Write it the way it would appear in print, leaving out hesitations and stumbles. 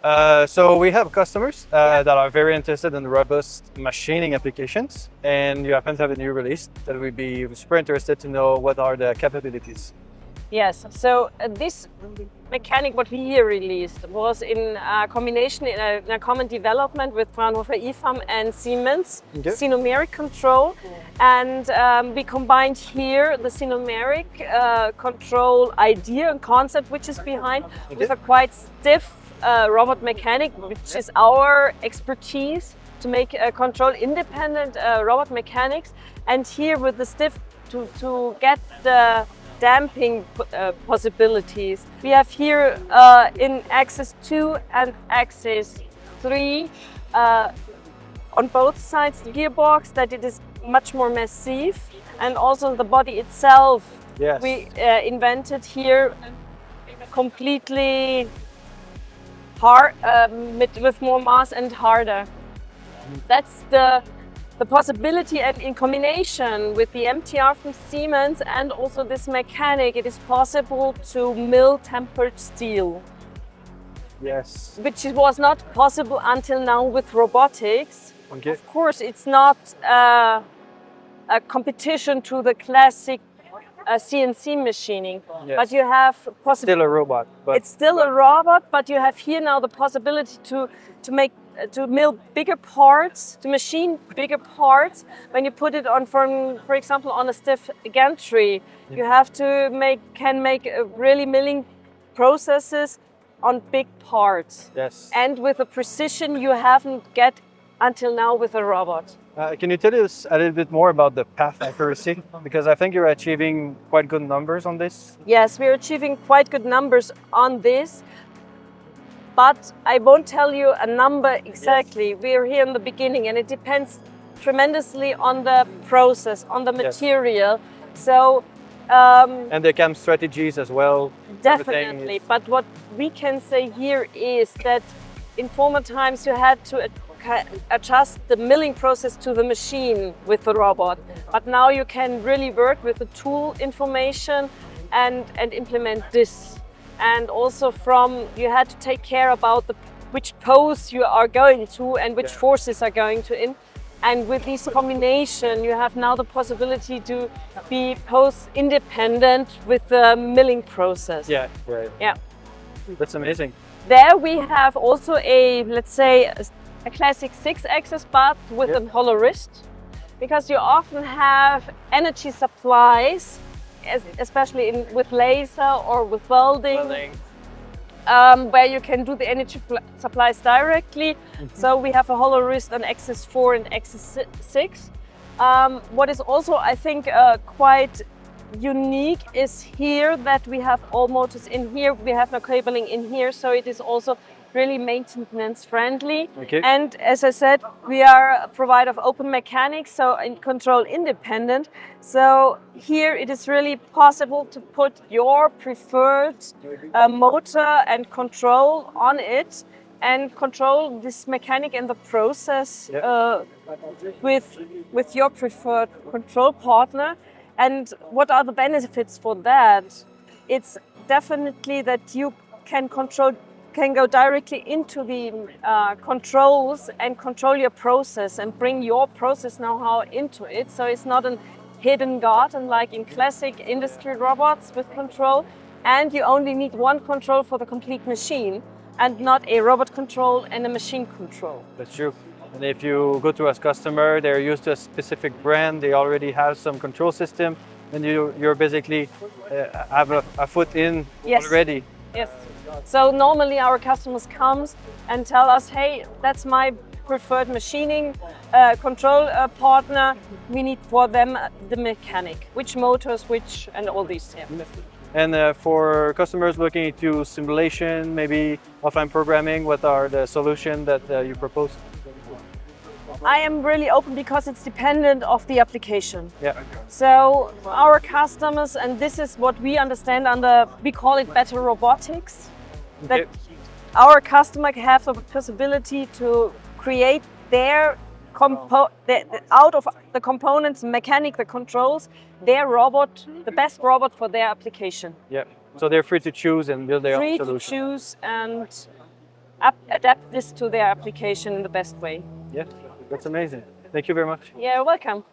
So we have customers that are very interested in robust machining applications, and you happen to have a new release that we'd be super interested to know what are the capabilities. Yes, so this mechanic, what we here released, was in a combination, in a common development with Fraunhofer IFAM and Siemens, numeric control. And we combined here the numeric control idea and concept which is behind with a quite stiff robot mechanic, which is our expertise to make control independent robot mechanics. And here with the stiff to get the damping possibilities. We have here in axis 2 and axis 3 on both sides the gearbox that it is much more massive, and also the body itself. Yes. We invented here completely hard with more mass and harder. That's the possibility, and in combination with the MTR from Siemens and also this mechanic, it is possible to mill tempered steel. Yes. Which was not possible until now with robotics. Okay. Of course, it's not a competition to the classic CNC machining, Yes. but you have Still a robot. But it's still a robot, but you have here now the possibility to mill bigger parts, to machine bigger parts. When you put it on, for example, on a stiff gantry, you have to can make really milling processes on big parts. Yes. And with a precision you haven't get until now with a robot. Can you tell us a little bit more about the path accuracy? Because I think you're achieving quite good numbers on this. Yes, we're achieving quite good numbers on this, but I won't tell you a number exactly. Yes. We're here in the beginning, and it depends tremendously on the process, on the material. Yes. So and the CAM strategies as well. Definitely, but what we can say here is that in former times you had to adjust the milling process to the machine with the robot, but now you can really work with the tool information and implement this. And also you had to take care about which pose you are going to and which forces are going to in. And with this combination, you have now the possibility to be pose independent with the milling process. Yeah, right. Yeah. That's amazing. There we have also let's say, a classic 6-axis path with a hollow wrist, because you often have energy supplies, especially with laser or with welding. Where you can do the energy supplies directly. So we have a hollow wrist on axis 4 and axis 6. What is also, I think, quite unique is here that we have all motors in here. We have no cabling in here, so it is also really maintenance friendly. Okay. And as I said, we are a provider of open mechanics, so control independent. So here it is really possible to put your preferred motor and control on it and control this mechanic and the process with your preferred control partner. And what are the benefits for that? It's definitely that you can go directly into the controls and control your process and bring your process know-how into it. So it's not a hidden garden like in classic industry robots with control, and you only need one control for the complete machine and not a robot control and a machine control. That's true. And if you go to a customer, they're used to a specific brand, they already have some control system, and you're basically have a foot in already. Yes. So normally our customers come and tell us, hey, that's my preferred machining control partner. We need for them the mechanic, which motors, and all these. Yeah. And for customers looking into simulation, maybe offline programming, what are the solutions that you propose? I am really open because it's dependent of the application. Yeah. So our customers, and this is what we understand we call it better robotics, that our customer have the possibility to create their out of the components, mechanic, the controls, their robot, the best robot for their application. Yeah. So they're free to choose and build their own free solution. to choose, and adapt this to their application in the best way. Yeah, that's amazing. Thank you very much. Yeah, you're welcome.